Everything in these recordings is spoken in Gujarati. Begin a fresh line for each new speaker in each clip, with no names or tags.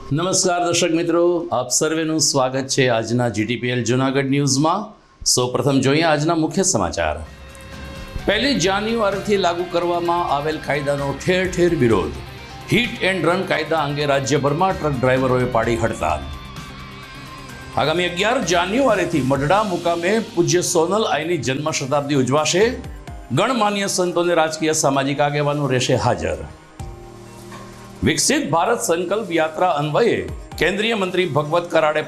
નમસ્કાર દર્શક મિત્રો, આપ સર્વેનું સ્વાગત છે આજના જીટીપીએલ જૂનાગઢ ન્યૂઝમાં। સૌપ્રથમ જોઈએ આજના મુખ્ય સમાચાર। 1 જાન્યુઆરીથી લાગુ કરવામાં આવેલ કાયદાનો ઠેર ઠેર વિરોધ। હિટ એન્ડ રન કાયદા અંગે રાજ્યભરમાં ટ્રક ડ્રાઈવરોએ પાડી હડતાલ। આગામી 11 જાન્યુઆરીથી મઢડા મુકામે પૂજ્ય સોનલ આઈની જન્મ શતાબ્દી ઉજવાશે। ગણમાન્ય સંતોને રાજકીય સામાજિક આગેવાનો રહેશે હાજર। વિકસિત ભારત સંકલ્પ યાત્રા અન્વયે કેન્દ્રીય મંત્રી ભગવત કરાડે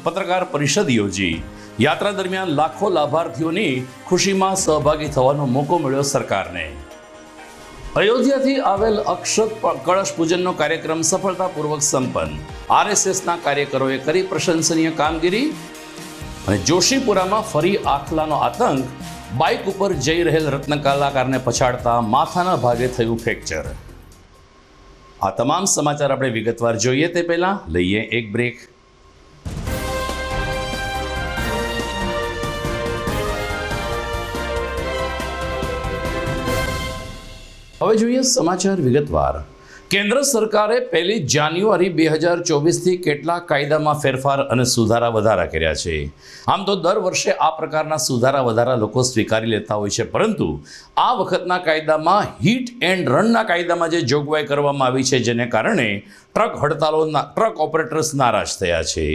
પત્રકાર પરિષદ યોજી। યાત્રા દરમિયાન લાખો લાભાર્થીઓની ખુશીમાં સહભાગી થવાનો મોકો મળ્યો સરકારને। અયોધ્યાથી આવેલ અક્ષત કળશ પૂજનનો કાર્યક્રમ સફળતાપૂર્વક સંપન્ન। આરએસએસના કાર્યકરોએ કરી પ્રશંસનીય કામગીરી। અને જોશીપુરામાં ફરી આખલાનો આતંક। બાઇક ઉપર જઈ રહેલ રત્ન કલાકારને પછાડતા માથાના ભાગે થયું ફ્રેક્ચર। આ તમામ સમાચાર આપણે વિગતવાર જોઈએ તે પહેલા લઈએ એક બ્રેક। હવે જોઈએ સમાચાર વિગતવાર। કેન્દ્ર સરકારે 1 જાન્યુઆરી 2024થી કેટલાક કાયદામાં ફેરફાર અને સુધારા વધારા કર્યા છે। આમ તો દર વર્ષે આ પ્રકારના સુધારા વધારા લોકો સ્વીકારી લેતા હોય છે, પરંતુ આ વખતના કાયદામાં હિટ એન્ડ રનના કાયદામાં જે જોગવાઈ કરવામાં આવી છે, જેને કારણે ટ્રક ઓપરેટર્સ નારાજ થયા છે।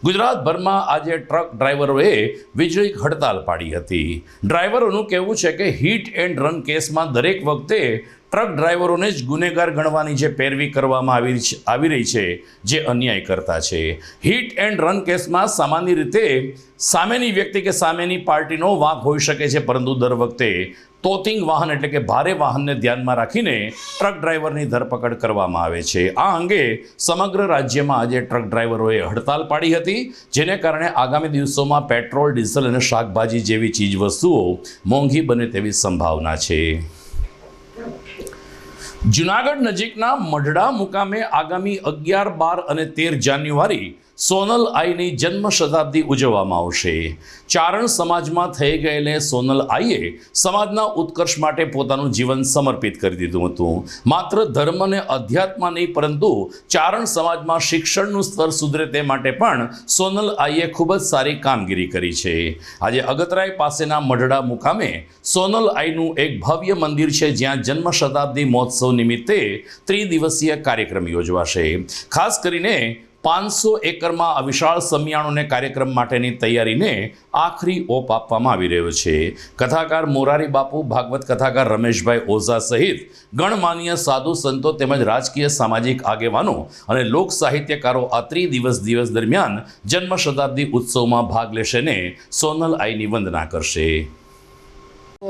ગુજરાતભરમાં આજે ટ્રક ડ્રાઈવરોએ વીજળી હડતાલ પાડી હતી। ડ્રાઈવરોનું કહેવું છે કે હિટ એન્ડ રન કેસમાં દરેક વખતે ટ્રક ડ્રાઈવરોને જ ગુનેગાર ગણવાની જે પેરવી કરવામાં આવી રહી છે, જે અન્યાય કરતા છે। હિટ એન્ડ રન કેસમાં સામાન્ય રીતે સામેની વ્યક્તિ કે સામેની પાર્ટીનો વાંક હોઈ શકે છે, પરંતુ દર વખતે તોતિંગ વાહન એટલે કે ભારે વાહનને ધ્યાનમાં રાખીને ટ્રક ડ્રાઈવરની ધરપકડ કરવામાં આવે છે। આ અંગે સમગ્ર રાજ્યમાં આજે ટ્રક ડ્રાઈવરોએ હડતાલ પાડી હતી, જેને કારણે આગામી દિવસોમાં પેટ્રોલ, ડીઝલ અને શાકભાજી જેવી ચીજવસ્તુઓ મોંઘી બને તેવી સંભાવના છે। જૂનાગઢ નજીકના મઢડા મુકામે આગામી 11, 12 અને 13 જાન્યુઆરી સોનલ આઈની જન્મ શતાબ્દી ઉજવવામાં આવશે। ચારણ સમાજમાં થઈ ગયેલે સોનલ આઈએ સમાજના ઉત્કર્ષ માટે પોતાનું જીવન સમર્પિત કરી દીધું હતું। માત્ર ધર્મ અને અધ્યાત્મ નહીં, પરંતુ ચારણ સમાજમાં શિક્ષણનું સ્તર સુધરે તે માટે પણ સોનલ આઈએ ખૂબ જ સારી કામગીરી કરી છે। આજે અગતરાય પાસેના મઢડા મુકામે સોનલ આઈનું એક ભવ્ય મંદિર છે, જ્યાં જન્મ શતાબ્દી મહોત્સવ નિમિત્તે ત્રિદિવસીય કાર્યક્રમ યોજવાશે। ખાસ કરીને 500 એકરમાં આ વિશાળ સમિયાણોને કાર્યક્રમ માટેની તૈયારીને આખરી ઓપ આપવામાં આવી રહ્યો છે। કથાકાર મોરારી બાપુ, ભાગવત કથાકાર રમેશભાઈ ઓઝા સહિત ગણમાન્ય સાધુ સંતો તેમજ રાજકીય સામાજિક આગેવાનો અને લોક સાહિત્યકારો આ દિવસ દરમિયાન જન્મ શતાબ્દી ઉત્સવમાં ભાગ લેશે ને સોનલ આઈની વંદના કરશે।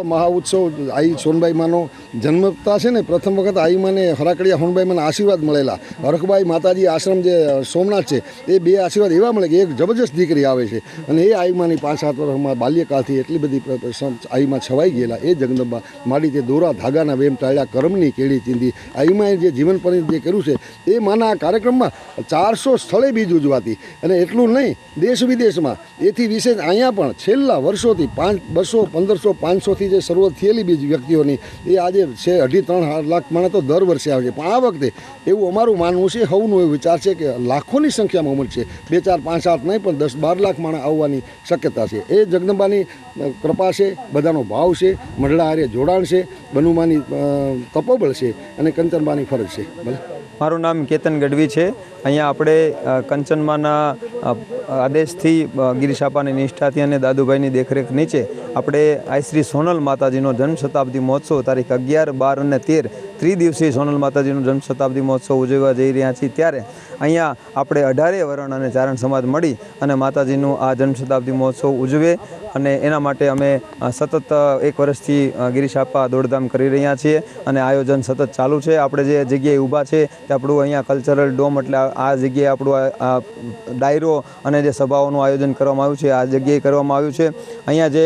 મહાઉત્સવ આઈ સોનબાઈ માનો જન્મતા છે ને, પ્રથમ વખત આઈ માને હરાકડિયા સોનબાઈ માના આશીર્વાદ મળેલા। હરખબાઈ માતાજી આશ્રમ જે સોમનાથ છે, એ બે આશીર્વાદ એવા મળે કે એક જબરજસ્ત દીકરી આવે છે, અને એ આઈ માની 5-7 વર્ષમાં બાલ્યકાળથી એટલી બધી આઈમાં છવાઈ ગયેલા। એ જગદંબા માડી તે દોરા ધાગાના વેમ ટાળ્યા, કર્મની કેળી ચીંધી। આઈમાં જે જીવન પરિત જે કર્યું છે, એ માના આ કાર્યક્રમમાં 400 સ્થળે બીજ ઉજવાતી, અને એટલું નહીં, દેશ વિદેશમાં એથી વિશેષ અહીંયા પણ છેલ્લા વર્ષોથી 200, 1500, 500 જે શરૂઆત થયેલી બીજ વ્યક્તિઓની એ આજે છે 2.5-3 લાખ માણસ તો દર વર્ષે આવે છે। પણ આ વખતે એવું અમારું માનવું છે, સૌનું એવું વિચાર છે કે લાખોની સંખ્યામાં ઉમટશે, 2, 4, 5, 7 નહીં, પણ 10, 12 લાખ માણસ આવવાની શક્યતા છે। એ જગદંબાની કૃપા છે, બધાનો ભાવ છે, મઢડા હારે જોડાણ છે, બનુમાની તપોબળ છે, અને કંચનબાની ફરજ છે। ભલે,
મારું નામ કેતન ગઢવી છે। અહીંયા આપણે કંચનમાના આદેશથી, ગિરીશાપાની નિષ્ઠાથી અને દાદુભાઈની દેખરેખ નીચે આપણે આઈ શ્રી સોનલ માતાજીનો જન્મ શતાબ્દી મહોત્સવ તારીખ 11, 12 અને 13 ત્રિદિવસીય સોનલ માતાજીનો જન્મ શતાબ્દી મહોત્સવ ઉજવવા જઈ રહ્યા છીએ। ત્યારે અહીંયા આપણે 18 વર્ણ અને ચારણ સમાજ મળી અને માતાજીનું આ જન્મ શતાબ્દી મહોત્સવ ઉજવે, અને એના માટે અમે સતત 1 વર્ષથી ગિરીશાપા દોડધામ કરી રહ્યા છીએ, અને આયોજન સતત ચાલુ છે। આપણે જે જગ્યાએ ઊભા છે તે આપણું અહીંયા કલ્ચરલ ડોમ, એટલે આ જગ્યાએ આપણું ડાયરો અને જે સભાઓનું આયોજન કરવામાં આવ્યું છે, આ જગ્યાએ કરવામાં આવ્યું છે। અહીંયા જે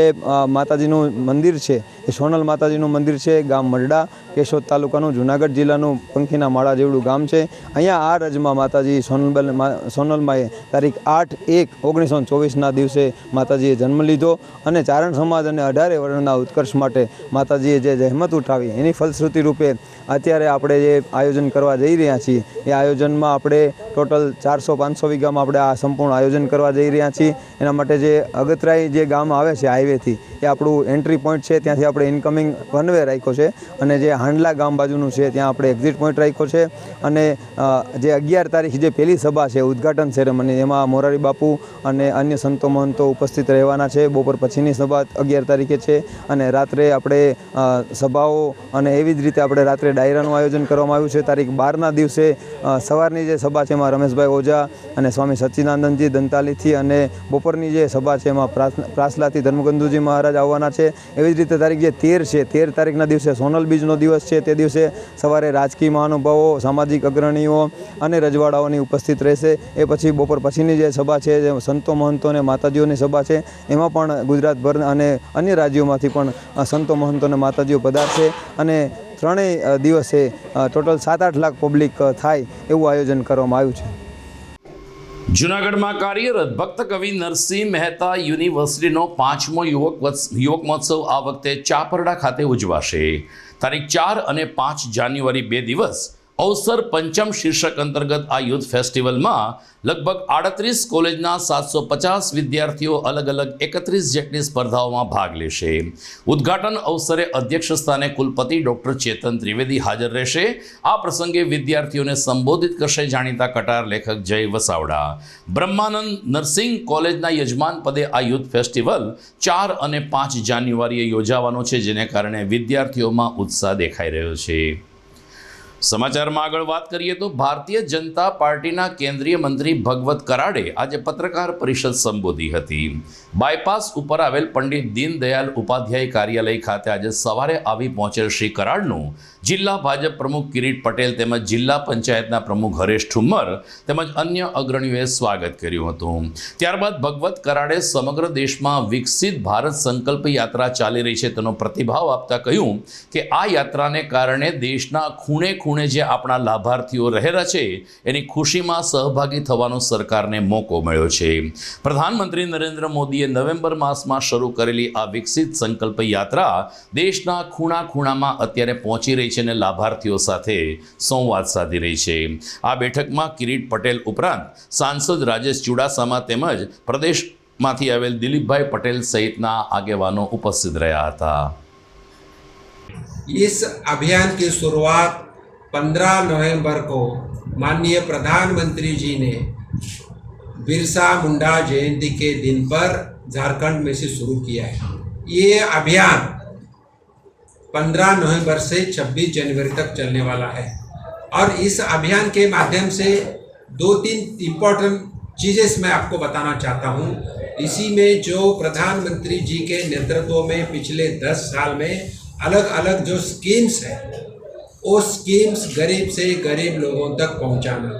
માતાજીનું મંદિર છે એ સોનલ માતાજીનું મંદિર છે, ગામ મરડા, કેશોદ તાલુકાનું, જુનાગઢ જિલ્લાનું પંખીના માળા જેવડું ગામ છે. અહીંયા આ રજમાં માતાજી સોનલમાએ તારીખ 8/1/1924ના દિવસે માતાજીએ જન્મ લીધો અને ચારણ સમાજ અને 18 વર્ણના ઉત્કર્ષ માટે માતાજીએ જે જહેમત ઉઠાવી એની ફલશ્રુતિ રૂપે અત્યારે આપણે જે આયોજન કરવા જઈ રહ્યા છીએ એ આયોજનમાં આપણે ટોટલ 400-500 વીઘામાં આપણે આ સંપૂર્ણ આયોજન કરવા જઈ રહ્યા છીએ. એના માટે જે અગતરાઈ જે ગામ આવે છે હાઈવેથી એ આપણું એન્ટ્રી પોઈન્ટ છે, ત્યાંથી આપણે ઇનકમિંગ વન વે રાખ્યો છે અને જે હાંડલા ગામ બાજુનું છે ત્યાં આપણે એક્ઝિટ પોઈન્ટ રાખ્યો છે. અને જે 11 તારીખ જે પહેલી સભા છે ઉદ્ઘાટન સેરેમની, એમાં મોરારી બાપુ અને અન્ય સંતો મહંતો ઉપસ્થિત રહેવાના છે. બપોર પછીની સભા 11 તારીખે છે અને રાત્રે આપણે સભાઓ અને એવી જ રીતે આપણે રાત્રે ડાયરાનું આયોજન કરવામાં આવ્યું છે. તારીખ 12ના દિવસે સવારની જે સભા છે એમાં રમેશભાઈ ઓઝા અને સ્વામી સચ્ચિદાનંદજી દંતાલીથી, અને બપોરની જે સભા છે એમાં પ્રાસલાથી ધર્મગંધુજી મહારાજ આવવાના છે. એવી જ રીતે તારીખ જે 13 છે, 13 તારીખના દિવસે સોનલ બીજનો દિવસ છે. તે દિવસે સવારે રાજકીય મહાનુભાવો, સામાજિક અગ્રણીઓ અને રજવાડાઓની ઉપસ્થિત રહેશે. એ પછી બપોર પછીની જે સભા છે, જે સંતો મહંતો અને માતાજીઓની સભા છે, એમાં પણ ગુજરાતભર અને અન્ય રાજ્યોમાંથી પણ સંતો મહંતો અને માતાજીઓ પધારશે અને ત્રણેય દિવસે ટોટલ 7-8 લાખ પબ્લિક થાય એવું આયોજન કરવામાં આવ્યું છે.
જૂનાગઢમાં કાર્યરત ભક્ત કવિ નરસિંહ મહેતા યુનિવર્સિટીનો 5મો યુવક મહોત્સવ આ વખતે ચાપરડા ખાતે ઉજવાશે. તારીખ 4 અને 5 જાન્યુઆરી 2 દિવસ અવસર પંચમ શીર્ષક અંતર્ગત આ યુથ ફેસ્ટિવલમાં લગભગ 38 કોલેજના 750 વિદ્યાર્થીઓ અલગ અલગ 31 જેટલી સ્પર્ધાઓમાં ભાગ લેશે. ઉદ્ઘાટન અવસરે અધ્યક્ષ સ્થાને કુલપતિ ડૉક્ટર ચેતન ત્રિવેદી હાજર રહેશે. આ પ્રસંગે વિદ્યાર્થીઓને સંબોધિત કરશે જાણીતા કટાર લેખક જય વસાવડા. બ્રહ્માનંદ નર્સિંગ કોલેજના યજમાન પદે આ યુથ ફેસ્ટિવલ 4 અને 5 જાન્યુઆરીએ યોજાવાનો છે, જેને કારણે વિદ્યાર્થીઓમાં ઉત્સાહ દેખાઈ રહ્યો છે. સમાચારમાં આગળ વાત કરીએ તો ભારતીય જનતા પાર્ટીના કેન્દ્રીય મંત્રી ભગવત કરાડે આજે પત્રકાર પરિષદ સંબોધી હતી. બાયપાસ ઉપર આવેલ પંડિત દીનદયાલ ઉપાધ્યાય કાર્યાલય ખાતે આજે સવારે આવી પહોંચેલ શ્રી કરાડનું જિલ્લા ભાજપ પ્રમુખ કિરીટ પટેલ તેમજ જિલ્લા પંચાયતના પ્રમુખ હરેશ ઠુમ્મર તેમજ અન્ય અગ્રણીઓએ સ્વાગત કર્યું હતું. ત્યારબાદ ભગવત કરાડે સમગ્ર દેશમાં વિકસિત ભારત સંકલ્પ યાત્રા ચાલી રહી છે તેનો પ્રતિભાવ આપતા કહ્યું કે આ યાત્રાને કારણે દેશના ખૂણે ખૂણે જે આપણા લાભાર્થીઓ રહેલા છે એની ખુશીમાં સહભાગી થવાનો સરકારને મોકો મળ્યો છે. પ્રધાનમંત્રી નરેન્દ્ર મોદીએ નવેમ્બર માસમાં શરૂ કરેલી આ વિકસિત સંકલ્પ યાત્રા દેશના ખૂણા ખૂણામાં અત્યારે પહોંચી રહી છે અને લાભાર્થીઓ સાથે સંવાદ સાધી રહી છે. આ બેઠકમાં કિરીટ પટેલ ઉપરાંત સાંસદ રાજેશ ચુડાસમા તેમજ પ્રદેશમાંથી આવેલ દિલીપભાઈ પટેલ સહિતના આગેવાનો ઉપસ્થિત રહ્યા હતા.
इस अभियान की शुरुआत 15 नवंबर को माननीय प्रधानमंत्री जी ने बिरसा मुंडा जयंती के दिन पर झारखंड में से शुरू किया है. ये अभियान 15 नवंबर से 26 जनवरी तक चलने वाला है और इस अभियान के माध्यम से 2-3 इम्पोर्टेंट चीज़ें मैं आपको बताना चाहता हूँ. इसी में जो प्रधानमंत्री जी के नेतृत्व में पिछले 10 साल में अलग अलग जो स्कीम्स है वो स्कीम्स गरीब से गरीब लोगों तक पहुंचाना,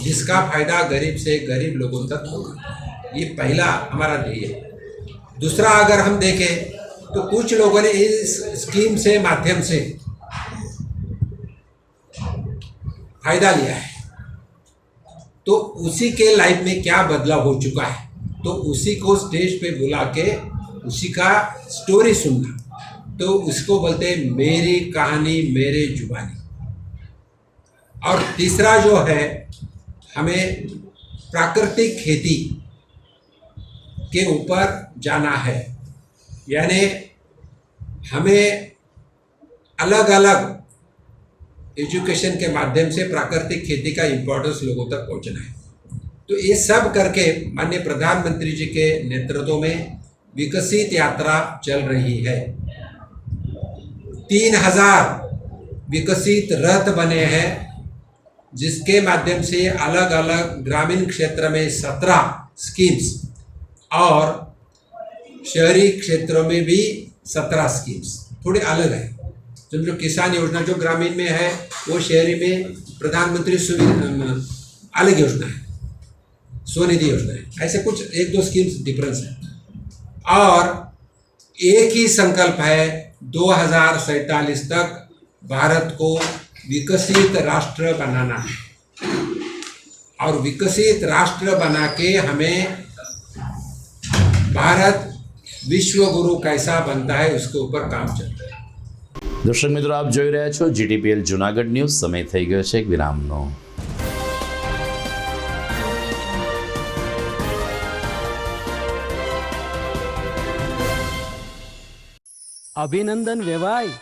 जिसका फायदा गरीब से गरीब लोगों तक होगा, ये पहला हमारा ध्येय है. दूसरा अगर हम देखें तो कुछ लोगों ने इस स्कीम से माध्यम से फायदा लिया है, तो उसी के लाइफ में क्या बदलाव हो चुका है, तो उसी को स्टेज पे बुला के उसी का स्टोरी सुनना, तो उसको बोलते हैं मेरी कहानी मेरे जुबानी. और तीसरा जो है हमें प्राकृतिक खेती के ऊपर जाना है, यानी हमें अलग अलग एजुकेशन के माध्यम से प्राकृतिक खेती का इम्पोर्टेंस लोगों तक पहुंचना है. तो ये सब करके माननीय प्रधानमंत्री जी के नेतृत्व में विकसित यात्रा चल रही है. 3000 विकसित रथ बने हैं, जिसके माध्यम से अलग अलग ग्रामीण क्षेत्र में 17 स्कीम्स और शहरी क्षेत्रों में भी 17 स्कीम्स थोड़े अलग है. जो किसान योजना जो ग्रामीण में है वो शहरी में प्रधानमंत्री अलग योजना है, स्वनिधि योजना है. ऐसे कुछ 1-2 स्कीम्स डिफरेंस है. और एक ही संकल्प है 2047 तक भारत को विकसित राष्ट्र बनाना है और विकसित राष्ट्र बना के हमें भारत विश्व गुरु कैसा बनता है उसके ऊपर काम चल रहा है।
દર્શક મિત્રો, આપ જોઈ રહ્યા છો GTPL જુનાગઢ ન્યૂઝ. સમય થઈ ગયો છે એક વિરામનો.
અભિનંદન વેવાય.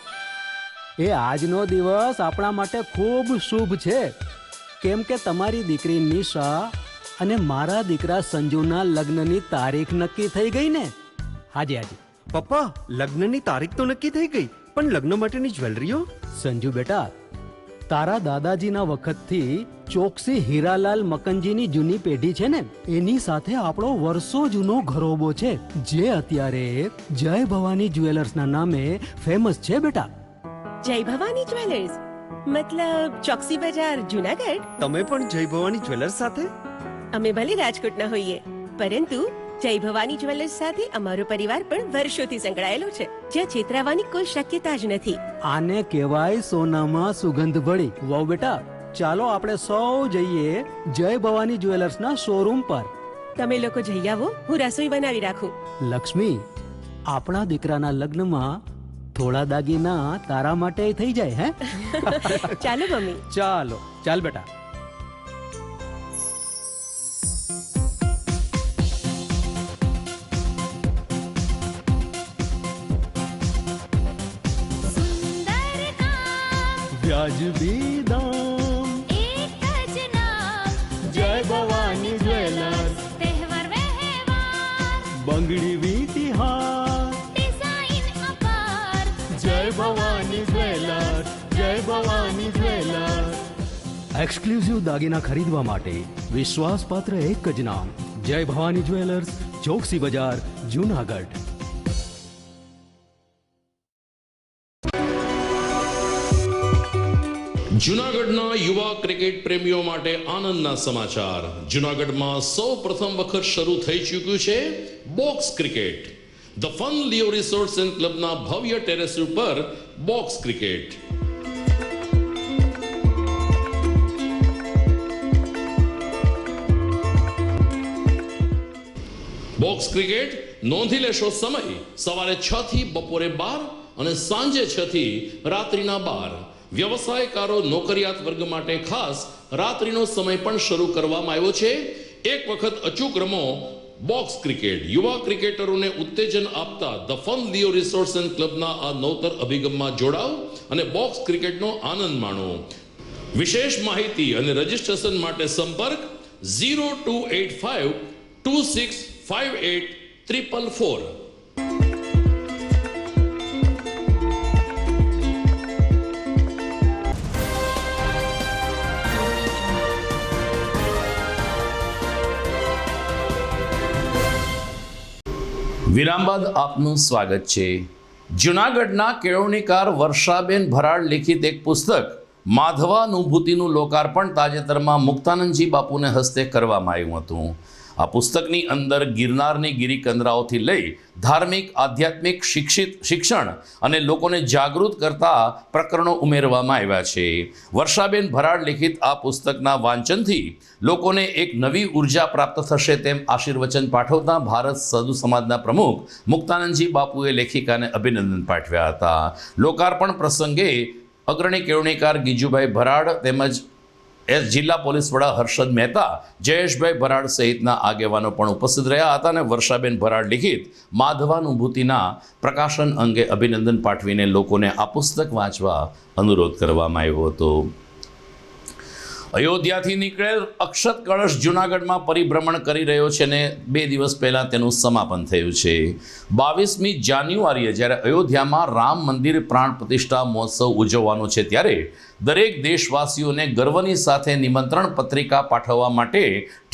એ આજનો દિવસ આપણા માટે ખૂબ શુભ છે, કેમ કે તમારી દીકરી નિશા અને મારા દીકરા સંજુના લગ્નની તારીખ નક્કી થઈ ગઈ ને. હાજી હાજી
પપ્પા, લગ્નની તારીખ તો નક્કી થઈ ગઈ, પણ લગ્ન માટેની જ્વેલરીઓ?
સંજુ બેટા, તારા દાદાજીના વખતથી ચોકસી હીરાલાલ મકનજીની જૂની પેઢી છે ને, એની સાથે આપણો વર્ષો જૂનો ઘરોબો છે, જે અત્યારે જય ભવાની જ્વેલર્સના નામે ફેમસ છે બેટા.
જય ભવાની જ્વેલર્સ મતલબ ચોકસી બજાર જુનાગઢ.
તમે પણ જય ભવાની જ્વેલર્સ સાથે?
અમે ભલે રાજકોટના હોઈએ, પરંતુ જય ભવાની જ્વેલર્સ સાથે અમારો પરિવાર પણ વર્ષોથી સંકળાયેલો છે, જ્યાં છેતરાવાની કોઈ શક્યતા જ નથી.
આને કહેવાય સોનામાં સુગંધ ભળી. વાવ બેટા, ચાલો આપણે સૌ જઈએ જય ભવાની જ્વેલર્સના શોરૂમ પર.
તમે લોકો જઈ આવો, હું રસોઈ બનાવી રાખું.
લક્ષ્મી, આપણા દીકરાના લગ્નમાં થોડા દાગીના તારા માટે થઈ જાય. હે
ચાલો મમ્મી.
ચાલો ચાલ બેટા. વ્યાજબી દામ,
એક જ નામ,
જય ભવાની જ્વેલર્સ.
તહેવાર વ્યવહાર,
બંગડી વીટી હાર,
ડિઝાઇન અપાર,
જય ભવાની જ્વેલર્સ, જય ભવાની જ્વેલર્સ. એક્સક્લુઝિવ દાગીના ખરીદવા માટે વિશ્વાસપાત્ર એક જ નામ, જય ભવાની જ્વેલર્સ, ચોકસી બજાર, જુનાગઢ.
જૂનાગઢના યુવા ક્રિકેટ પ્રેમીઓ માટે આનંદના સમાચાર. જૂનાગઢમાં સૌ પ્રથમ વખત શરૂ થઈ ચૂક્યું છે box cricket. The fun Leo resorts and ક્લબના ભવ્ય ટેરેસ ઉપર બોક્સ ક્રિકેટ. બોક્સ ક્રિકેટ નોંધી લેશો સમય સવારે 6 થી બપોરે 12 અને સાંજે 6 થી રાત્રિના 12. વ્યવસાયકારો નોકરિયાત વર્ગ માટે ખાસ રાત્રિનો સમય પણ શરૂ કરવામાં આવ્યો છે. એક વખત અચૂક રમો બોક્સ ક્રિકેટ. યુવા ક્રિકેટરોને ઉત્તેજન આપતા the fun Leo resorts and ક્લબના આ નવતર અભિગમમાં જોડાઓ અને બોક્સ ક્રિકેટનો આનંદ માણો. વિશેષ માહિતી અને રજીસ્ટ્રેશન માટે સંપર્ક 0285 2658 444. વિરામ બાદ આપનું સ્વાગત છે. જૂનાગઢના કેળવણીકાર વર્ષાબેન ભરાડ લિખિત એક પુસ્તક માધવાનુભૂતિનું લોકાર્પણ તાજેતરમાં મુક્તાનંદજી બાપુને હસ્તે કરવામાં આવ્યું હતું. આ પુસ્તકની અંદર ગિરનારની ગિરિકંદરાઓથી લઈ ધાર્મિક, આધ્યાત્મિક, શિક્ષણ અને લોકોને જાગૃત કરતા પ્રકરણો ઉમેરવામાં આવ્યા છે. વર્ષાબેન ભરાડ લિખિત આ પુસ્તકના વાંચનથી લોકોને એક નવી ઉર્જા પ્રાપ્ત થશે તેમ આશીર્વચન પાઠવતા ભારત સાધુ સમાજના પ્રમુખ મુક્તાનંદજી બાપુએ લેખિકાને અભિનંદન પાઠવ્યા હતા. લોકાર્પણ પ્રસંગે અગ્રણી કેળવણીકાર ગીજુભાઈ ભરાડ તેમજ જિલ્લા પોલીસ વડા હર્ષદ મહેતા, જયેશભાઈ ભરાડ સહિતના આગેવાનો પણ ઉપસ્થિત રહ્યા હતા અને વર્ષાબેન ભરાડ લિખિત માધવાનુભૂતિના પ્રકાશન અંગે અભિનંદન પાઠવીને લોકોને આ પુસ્તક વાંચવા અનુરોધ કરવામાં આવ્યો હતો. અયોધ્યાથી નીકળેલ અક્ષત કળશ જૂનાગઢમાં પરિભ્રમણ કરી રહ્યો છે અને 2 દિવસ પહેલાં તેનું સમાપન થયું છે. 22મી જાન્યુઆરીએ જ્યારે અયોધ્યામાં રામ મંદિર પ્રાણ પ્રતિષ્ઠા મહોત્સવ ઉજવવાનો છે ત્યારે દરેક દેશવાસીઓને ગર્વની સાથે નિમંત્રણ પત્રિકા પાઠવવા માટે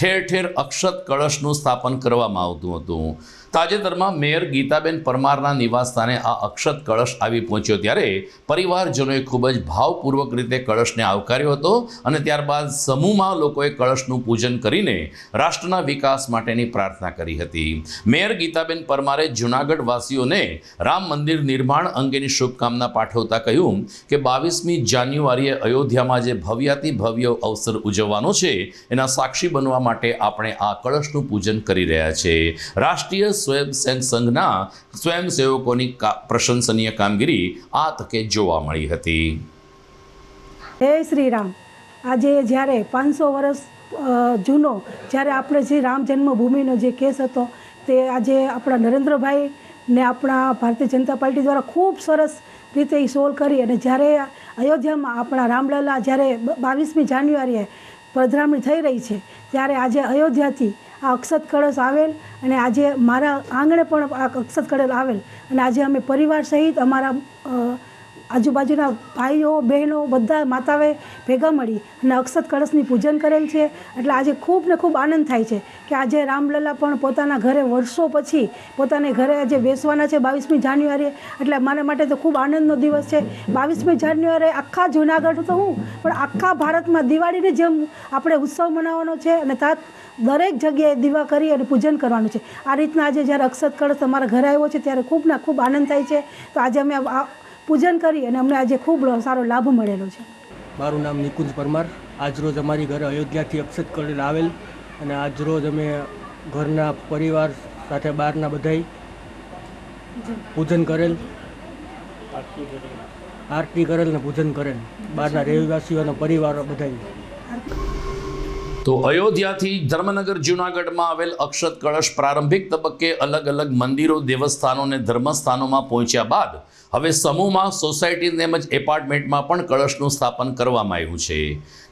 ઠેર ઠેર અક્ષત કળશનું સ્થાપન કરવામાં આવતું હતું. તાજેતરમાં મેયર ગીતાબેન પરમારના નિવાસસ્થાને આ અક્ષત કળશ આવી પહોંચ્યો ત્યારે પરિવારજનોએ ખૂબ જ ભાવપૂર્વક રીતે કળશને આવકાર્યો હતો અને ત્યારબાદ સમૂહમાં લોકોએ કળશનું પૂજન કરીને રાષ્ટ્રના વિકાસ માટેની પ્રાર્થના કરી હતી. મેયર ગીતાબેન પરમારે જૂનાગઢ વાસીઓને રામ મંદિર નિર્માણ અંગેની શુભકામના પાઠવતા કહ્યું કે 22મી જાન્યુઆરીએ અયોધ્યામાં જે ભવ્યાતિ ભવ્ય અવસર ઉજવવાનો છે એના સાક્ષી બનવા માટે આપણે આ કળશનું પૂજન કરી રહ્યા છે. રાષ્ટ્રીય સ્વયંસેવક સંઘના સ્વયંસેવકોની પ્રશંસનીય કામગીરી આ તકે જોવા મળી હતી.
જય શ્રી રામ. આજે જ્યારે 500 વર્ષ જૂનો જ્યારે આપણે જે રામ જન્મભૂમિનો જે કેસ હતો તે આજે આપણા નરેન્દ્રભાઈ ને આપણા ભારતીય જનતા પાર્ટી દ્વારા ખૂબ સરસ રીતે એ સોલ્વ કરી અને જ્યારે અયોધ્યામાં આપણા રામલલા જ્યારે 22મી જાન્યુઆરીએ પધરામણી થઈ રહી છે ત્યારે આજે અયોધ્યાથી આ અક્ષત કળશ આવેલ અને આજે મારા આંગણે પણ આ અક્ષત કળશ આવેલ અને આજે અમે પરિવાર સહિત અમારા આજુબાજુના ભાઈઓ બહેનો બધા માતાએ ભેગા મળી અને અક્ષત કળશની પૂજન કરેલ છે. એટલે આજે ખૂબ ને ખૂબ આનંદ થાય છે કે આજે રામલલા પણ પોતાના ઘરે વર્ષો પછી પોતાને ઘરે આજે બેસવાના છે 22મી જાન્યુઆરીએ. એટલે મારા માટે તો ખૂબ આનંદનો દિવસ છે. 22મી જાન્યુઆરીએ આખા જૂનાગઢ તો હું પણ આખા ભારતમાં દિવાળીની જેમ આપણે ઉત્સવ મનાવવાનો છે અને દરેક જગ્યાએ દીવા કરી અને પૂજન કરવાનું છે. આ રીતના આજે જ્યારે અક્ષત કળશ અમારા ઘરે આવ્યો છે ત્યારે ખૂબ આનંદ થાય છે. તો આજે અમે પૂજન કરી અને અમને આજે ખૂબ સારો લાભ મળેલો છે.
મારું નામ નિકુંજ પરમાર. આજરોજ અમારી ઘરે અયોધ્યાથી અક્ષત કળશ આવેલ અને આજરોજ અમે ઘરના પરિવાર સાથે બહારના બધાય પૂજન કરેલ, આરતી કરેલ ને પૂજન કરેલ બહારના રહેવાસીઓના પરિવારો બધાય.
તો અયોધ્યાથી ધર્મનગર જૂનાગઢમાં આવેલ અક્ષત કળશ પ્રારંભિક તબક્કે અલગ અલગ મંદિરો, દેવસ્થાનો અને ધર્મસ્થાનોમાં પહોંચ્યા બાદ હવે સમૂહમાં સોસાયટી તેમજ એપાર્ટમેન્ટમાં પણ કળશનું સ્થાપન કરવામાં આવ્યું છે.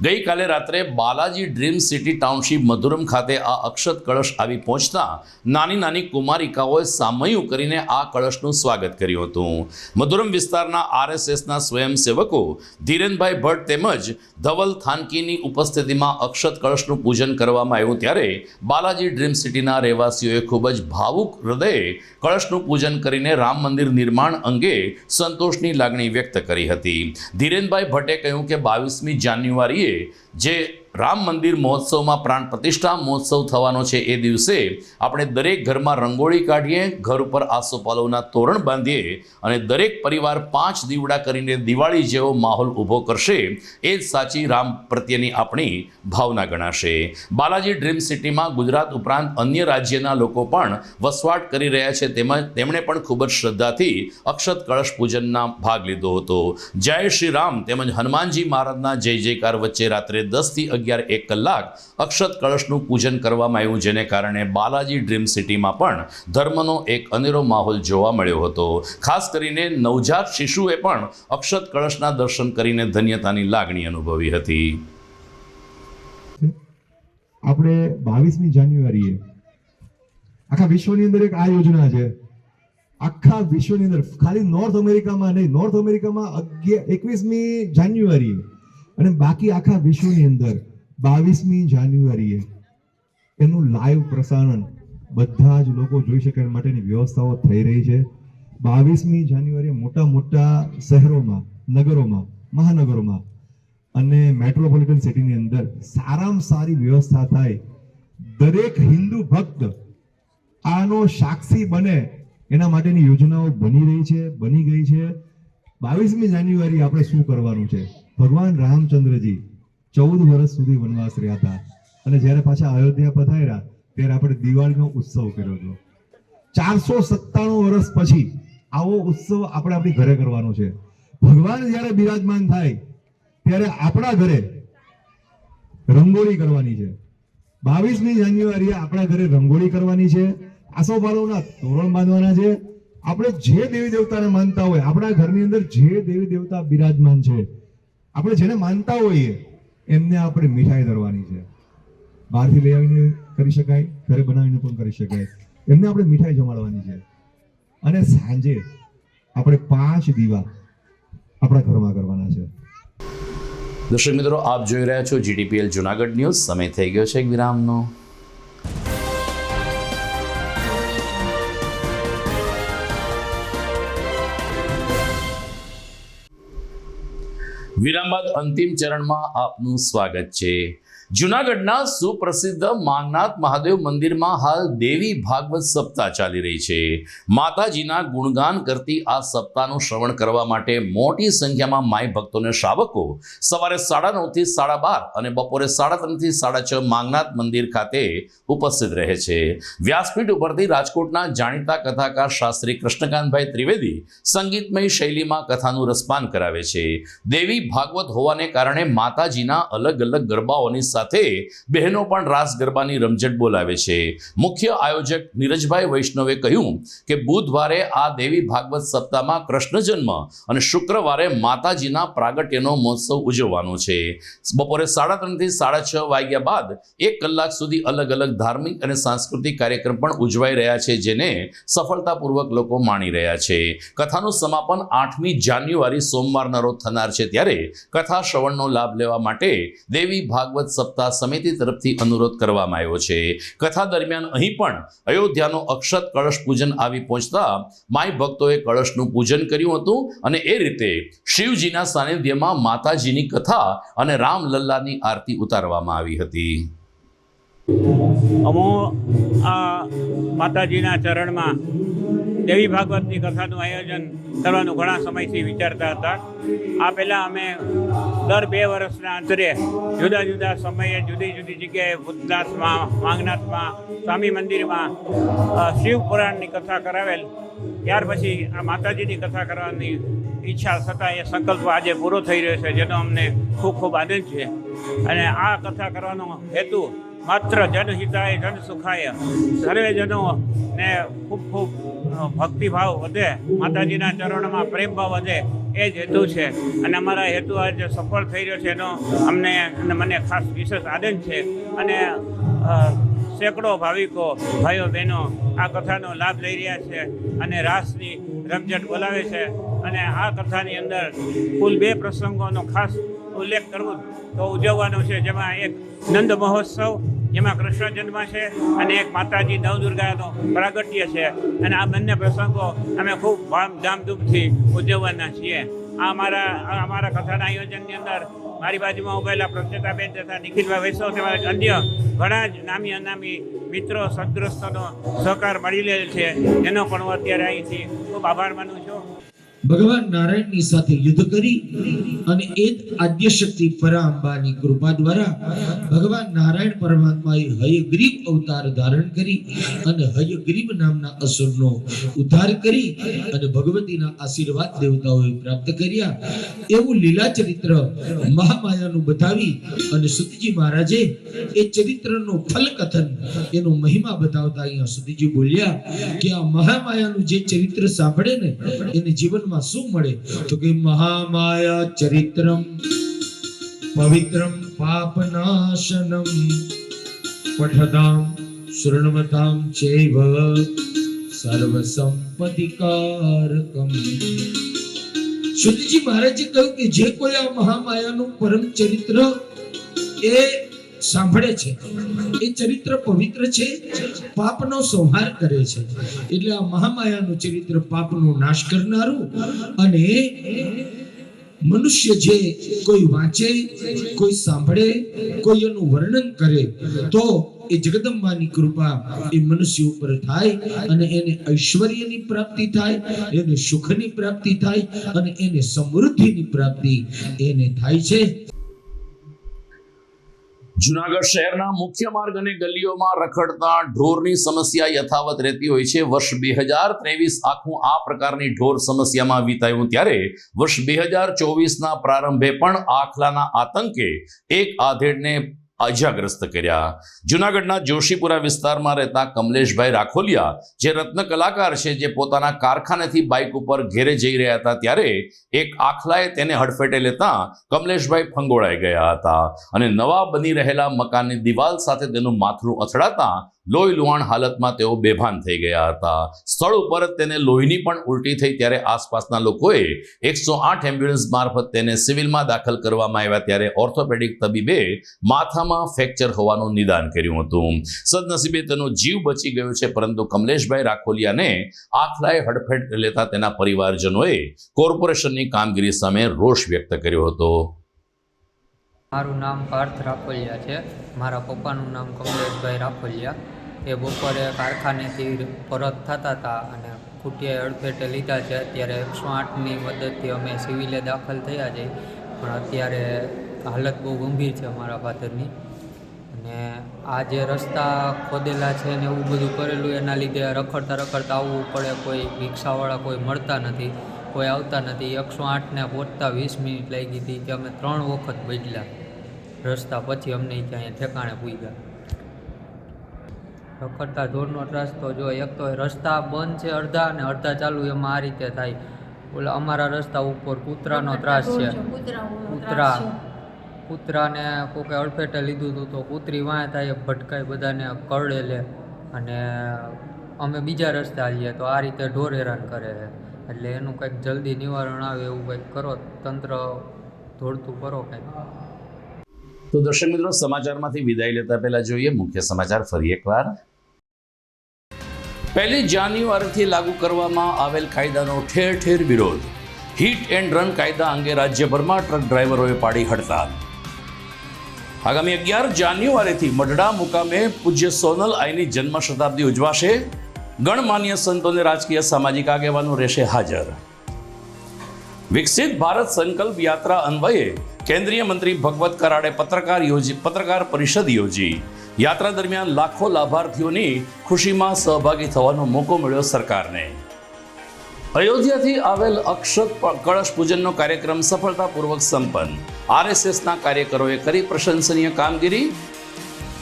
ગઈકાલે રાત્રે Balaji dream city township Madhuram ખાતે આ અક્ષત કળશ આવી પહોંચતા નાની કુમારિકાઓએ સામયું કરીને આ કળશનું સ્વાગત કર્યું હતું. મધુરમ વિસ્તારના RSSના સ્વયંસેવકો ધીરેનભાઈ ભટ્ટ તેમજ ધવલ થાનકીની ઉપસ્થિતિમાં અક્ષત કળશનું પૂજન કરવામાં આવ્યું ત્યારે બાલાજી ડ્રીમ સિટીના રહેવાસીઓએ ખૂબ જ ભાવુક હૃદયે કળશનું પૂજન કરીને રામ મંદિર નિર્માણ અંગે સંતોષની લાગણી વ્યક્ત કરી હતી. ધીરેનભાઈ ભટ્ટે કહ્યું કે 22મી જાન્યુઆરીએ જે રામ મંદિર મહોત્સવમાં પ્રાણ પ્રતિષ્ઠા મહોત્સવ થવાનો છે એ દિવસે આપણે દરેક ઘરમાં રંગોળી કાઢીએ, ઘર ઉપર આસોપાલવના તોરણ બાંધીએ અને દરેક પરિવાર 5 દીવડા કરીને દિવાળી જેવો માહોલ ઊભો કરશે એ જ સાચી રામ પ્રત્યેની આપણી ભાવના ગણાશે. બાલાજી ડ્રીમ સિટીમાં ગુજરાત ઉપરાંત અન્ય રાજ્યના લોકો પણ વસવાટ કરી રહ્યા છે. તેમણે પણ ખૂબ જ શ્રદ્ધાથી અક્ષત કળશ પૂજનના ભાગ લીધો હતો. જય શ્રી રામ તેમજ હનુમાનજી મહારાજના જય જયકાર વચ્ચે રાત્રે 10 થી 11 1 કલાક અક્ષત કળશનું પૂજન કરવામાં આવ્યું, જેને કારણે બાલાજી ડ્રીમ સિટીમાં પણ ધર્મનો એક અનેરો માહોલ જોવા મળ્યો હતો. ખાસ કરીને નવજાત શિશુએ પણ અક્ષત કળશના દર્શન કરીને ધન્યતાની લાગણી અનુભવી હતી.
આપણે 22મી જાન્યુઆરીએ આખા વિશ્વની અંદર એક આ યોજના છે. આખા વિશ્વની અંદર ખાલી નોર્થ અમેરિકામાં નહીં, નોર્થ અમેરિકામાં 21મી જાન્યુઆરીએ અને બાકી આખા વિશ્વની અંદર 22મી જાન્યુઆરીએ એનું લાઈવ પ્રસારણ બધા જ લોકો જોઈ શકે એ માટેની વ્યવસ્થાઓ થઈ રહી છે. 22મી જાન્યુઆરીએ મોટા શહેરોમાં, નગરોમાં, મહાનગરોમાં અને મેટ્રોપોલિટન સિટીની અંદર સારામાં સારી વ્યવસ્થા થાય. દરેક હિન્દુ ભક્ત આનો સાક્ષી બને એના માટેની યોજનાઓ બની રહી છે, બની ગઈ છે. 22મી જાન્યુઆરી આપણે શું કરવાનું છે? ભગવાન રામચંદ્રજી 14 વર્ષ સુધી વનવાસ રહ્યા હતા અને જ્યારે પાછા અયોધ્યા પધાર્યા ત્યારે આપણે દિવાળીનો ઉત્સવ કર્યો હતો. 497 વર્ષ પછી આવો ઉત્સવ આપણે આપણી ઘરે કરવાનો છે. ભગવાન જ્યારે બિરાજમાન થાય ત્યારે આપણા ઘરે રંગોળી કરવાની છે. 22મી જાન્યુઆરીએ આપણા ઘરે રંગોળી કરવાની છે, આસોપાલવના તોરણ બાંધવાના છે. આપણે જે દેવી દેવતાને માનતા હોય, આપણા ઘરની અંદર જે દેવી દેવતા બિરાજમાન છે, આપણે જેને માનતા હોઈએ એમને આપણે મીઠાઈ ધરવાની છે. બહારથી લઈ આવીને કરી શકાય, ઘરે બનાવીને પણ કરી શકાય. એમને આપણે મીઠાઈ જમાડવાની છે અને સાંજે આપણે 5 દીવા આપણા ઘરમાં કરવાના છે.
દર્શક મિત્રો, આપ જોઈ રહ્યા છો GTPL જૂનાગઢ ન્યૂઝ. સમય થઈ ગયો છે એક વિરામનો. વિરામ બાદ અંતિમ ચરણમાં આપનું સ્વાગત છે. જૂનાગઢના સુપ્રસિદ્ધ માંગનાથ મહાદેવ મંદિરમાં હાલ દેવી ભાગવત સપ્તાહ ચાલી રહી છે. માતાજીના ગુણગાન કરતી આ સપ્તાહનું શ્રવણ કરવા માટે મોટી સંખ્યામાં માઈ ભક્તોને શ્રાવકો સવારે 9:30 થી 12:30 અને બપોરે 3:30 થી 6:30 માંગનાથ મંદિર ખાતે ઉપસ્થિત રહે છે. વ્યાસપીઠ ઉપરથી રાજકોટના જાણીતા કથાકાર શાસ્ત્રી કૃષ્ણકાંતભાઈ ત્રિવેદી સંગીતમય શૈલીમાં કથાનું રસપાન કરાવે છે. દેવી ભાગવત હોવાને કારણે માતાજીના અલગ અલગ ગરબાઓની સાથે બહેનો પણ રાસ ગરબાની રમઝટ બોલાવે છે. મુખ્ય આયોજક નીરજભાઈ વૈષ્ણવે કહ્યું કે બુધવારે આ દેવી ભાગવત સપ્તાહમાં કૃષ્ણ જન્મ અને શુક્રવારે માતાજીના પ્રાગટ્યનો મહોત્સવ ઉજવવાનો છે. બપોરે 3:30 થી 6:30 વાગ્યા બાદ 1 કલાક સુધી અલગ અલગ ધાર્મિક અને સાંસ્કૃતિક કાર્યક્રમ પણ ઉજવાઈ રહ્યા છે, જેને સફળતાપૂર્વક લોકો માણી રહ્યા છે. કથાનું સમાપન 8મી જાન્યુઆરી સોમવારના રોજ થનાર છે, ત્યારે કથા શ્રવણનો લાભ લેવા માટે દેવી ભાગવત સપ્તાહ સમિતિ તરફથી અનુરોધ કરવામાં આવ્યો છે. કથા દરમિયાન અહીં પણ અયોધ્યાનો અક્ષત કળશ પૂજન આવી પહોંચતા માઈ ભક્તોએ કળશનું પૂજન કર્યું હતું અને એ રીતે શિવજીના સાનિધ્યમાં માતાજીની કથા અને રામલલ્લાની આરતી ઉતારવામાં આવી હતી.
અમો આ માતાજીના ચરણમાં દેવી ભાગવતની કથાનું આયોજન કરવાનું ઘણા સમયથી વિચારતા હતા. આ પહેલાં અમે દર 2 વર્ષના અંતરે જુદા જુદા સમયે જુદી જુદી જગ્યાએ ભૂતનાથમાં, માંગનાથમાં, સ્વામી મંદિરમાં શિવપુરાણની કથા કરાવેલ. ત્યાર પછી આ માતાજીની કથા કરવાની ઈચ્છા છતાં એ સંકલ્પ આજે પૂરો થઈ રહ્યો છે, જેનો અમને ખૂબ ખૂબ આનંદ છે. અને આ કથા કરવાનો હેતુ માત્ર જનહિતાય જન સુખાય, સર્વેજનોને ખૂબ ખૂબ ભક્તિભાવ વધે, માતાજીના ચરણોમાં પ્રેમભાવ વધે, એ જ હેતુ છે. અને અમારા હેતુ આજે સફળ થઈ રહ્યો છે, એનો મને ખાસ વિશેષ આનંદ છે. અને સેંકડો ભાવિકો ભાઈઓ બહેનો આ કથાનો લાભ લઈ રહ્યા છે અને રાસની રમઝટ બોલાવે છે. અને આ કથાની અંદર કુલ 2 પ્રસંગોનો ખાસ ઉલ્લેખ કરવો તો ઉજવવાનો છે, જેમાં એક નંદ મહોત્સવ, જેમાં કૃષ્ણ જન્મ છે, અને એક માતાજી નવદુર્ગાનો પ્રાગટ્ય છે. અને આ બંને પ્રસંગો અમે ખૂબ ધામધૂમથી ઉજવવાના છીએ. આ અમારા કથાના આયોજનની અંદર મારી બાજુમાં ઉભેલા પ્રજ્ઞતાબેન તથા નિખિલભાઈ વૈષ્ણવ તેમજ અન્ય ઘણા જ નામી અનામી મિત્રો સદગ્રસ્તોનો સહકાર મળી રહેલ છે, એનો પણ હું અત્યારે અહીંથી ખૂબ આભાર માનું છું.
ભગવાન નારાયણની સાથે યુદ્ધ કરી અને એ જ આદ્ય શક્તિ પરાંબાની કૃપા દ્વારા ભગવાન નારાયણ પરમાત્માએ હયગ્રીવ અવતાર ધારણ કરી અને હયગ્રીવ નામના અસુરનો ઉદ્ધાર કરી અને ભગવતીના આશીર્વાદ દેવતાઓએ પ્રાપ્ત કર્યા. એવું લીલા ચરિત્ર મહામાયાનું બતાવી અને સુતજી મહારાજે એ ચરિત્રનો ફલ કથન, એનો મહિમા બતાવતા અહીંયા સુતજી બોલ્યા કે આ મહામાયાનું જે ચરિત્ર સાંભળે ને એને જીવન શું મળે? તો કે મહામાયા ચરિત્રમ પવિત્રમ પાપનાશનમ પઠતામ શૃણવતામ ચૈવ સર્વ સંપત્તિકારકમ. સુતજી મહારાજે કહ્યું કે જે કોઈ આ મહામાયાનું પરમ ચરિત્ર એ સાંભળે છે, એ ચરિત્ર પવિત્ર છે, પાપનો સંહાર કરે છે. એટલે આ મહામાયાનું ચરિત્ર પાપનો નાશ કરનારું, અને મનુષ્ય જે કોઈ વાંચે, કોઈ સાંભળે, કોઈ એનું વર્ણન કરે તો એ જગદંબાની કૃપા એ મનુષ્ય ઉપર થાય અને એને ઐશ્વર્યની પ્રાપ્તિ થાય, એને સુખની પ્રાપ્તિ થાય અને એને સમૃદ્ધિની પ્રાપ્તિ એને થાય છે.
જૂનાગઢ શહેરના મુખ્ય માર્ગ અને ગલીઓમાં રખડતા ઢોરની સમસ્યા યથાવત રહેતી હોય છે. વર્ષ 2023 આખું આ પ્રકારની ઢોર સમસ્યામાં વિતાયું, ત્યારે વર્ષ 2024ના પ્રારંભે પણ આખલાના આતંકે એક આધેડને ઇજાગ્રસ્ત કર્યા. જૂનાગઢના જોશીપુરા વિસ્તારમાં રહેતા કમલેશભાઈ રાખોલિયા, જે રત્ન કલાકાર છે, જે પોતાના કારખાનેથી બાઇક ઉપર ઘેરે જઈ રહ્યા હતા, ત્યારે એક આખલાએ તેને હડફેટે લેતા કમલેશભાઈ ફંગોળાઈ ગયા હતા અને નવા બની રહેલા મકાનની દિવાલ સાથે તેનું માથું અથડાતા લોહી લુહાણ હાલતમાં તેઓ બેભાન થઈ ગયા હતા. સ્થળ ઉપર તેને લોહીની પણ ઉલટી થઈ, ત્યારે આસપાસના લોકોએ 108 એમ્બ્યુલન્સ મારફત તેને સિવિલમાં દાખલ કરવામાં આવ્યા, ત્યારે ઓર્થોપેડિક તબીબે માથામાં માથામાં ફ્રેક્ચર હોવાનું નિદાન કર્યું હતું. સદનસીબે તેનો જીવ બચી ગયો છે, પરંતુ કમલેશભાઈ રાખોલિયાને આખલાએ હડફેટ લેતા તેના પરિવારજનોએ કોર્પોરેશનની કામગીરી સામે રોષ વ્યક્ત કર્યો હતો.
મારું નામ પાર્થ રાખોલિયા છે. મારા પપ્પાનું નામ કમલેશભાઈ રાખોલિયા. એ બપોરે કારખાનેથી પરત થતા હતા અને ખૂટિયાએ અડફેટે લીધા છે. અત્યારે 108ની મદદથી અમે સિવિલે દાખલ થયા છે, પણ અત્યારે હાલત બહુ ગંભીર છે મારા ફાધરની. અને આ જે રસ્તા ખોદેલા છે ને એવું બધું કરેલું, એના લીધે રખડતા આવવું પડે. કોઈ રિક્ષાવાળા કોઈ મળતા નથી, કોઈ આવતા નથી. 108ને પહોંચતા 20 મિનિટ લાગી હતી કે અમે 3 વખત બદલ્યા રસ્તા, પછી અમને ત્યાં ઠેકાણે પૂગ્યા. રખડતા ઢોરનો ત્રાસ તો જો, એક તો રસ્તા બંધ છે અડધા અને અડધા ચાલુ, એમાં આ રીતે થાય. ઓલા અમારા રસ્તા ઉપર કૂતરાનો ત્રાસ છે. કૂતરાને કોકે અડફેટે લીધું હતું તો કૂતરી વાંહે થાય, ભટકાય, બધાને કરડે લે. અને અમે બીજા રસ્તે આવીએ તો આ રીતે ઢોર હેરાન કરે છે. એટલે એનું કંઈક જલ્દી નિવારણ આવે એવું કંઈક કરો, તંત્ર દોડતું કરો કંઈક.
તો દર્શક મિત્રો, સમાચારમાંથી વિદાય લેતા પહેલા જોઈએ મુખ્ય સમાચાર ફરી એકવાર. 1 જાન્યુઆરીથી લાગુ કરવામાં આવેલ કાયદાનો ઠેર ઠેર વિરોધ. હિટ એન્ડ રન કાયદા અંગે રાજ્યભરમાં ટ્રક ડ્રાઈવરોએ પાડી હડતાલ. આગામી 11 જાન્યુઆરીથી મઢડા મુકામે પૂજ્ય સોનલ આઈની જન્મ શતાબ્દી ઉજવાશે. ગણમાન્ય સંતોને રાજકીય સામાજિક આગેવાનો રહેશે હાજર. વિકસિત ભારત સંકલ્પ યાત્રા અન્વયે કેન્દ્રીય મંત્રી ભગવત કરાડે પત્રકાર પરિષદ યોજી. યાત્રા દરમિયાન લાખો લાભાર્થીઓની ખુશીમાં સહભાગી થવાનો મોકો મળ્યો સરકારને. અયોધ્યાથી આવેલ અક્ષત કળશ પૂજનનો કાર્યક્રમ સફળતાપૂર્વક સંપન્ન. RSSના કાર્યકરોએ કરી પ્રશંસનીય કામગીરી.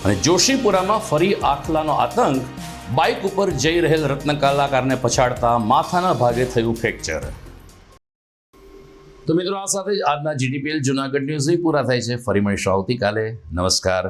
અને જોશીપુરામાં ફરી આખલાનો આતંક. બાઇક ઉપર જઈ રહેલ રત્ન કલાકારને પછાડતા માથાના ભાગે થયું ફ્રેક્ચર. તો મિત્રો, આ સાથે જ આજના GTPL જૂનાગઢ ન્યૂઝ પૂરા થાય છે. ફરી મળીશું આવતીકાલે. નમસ્કાર.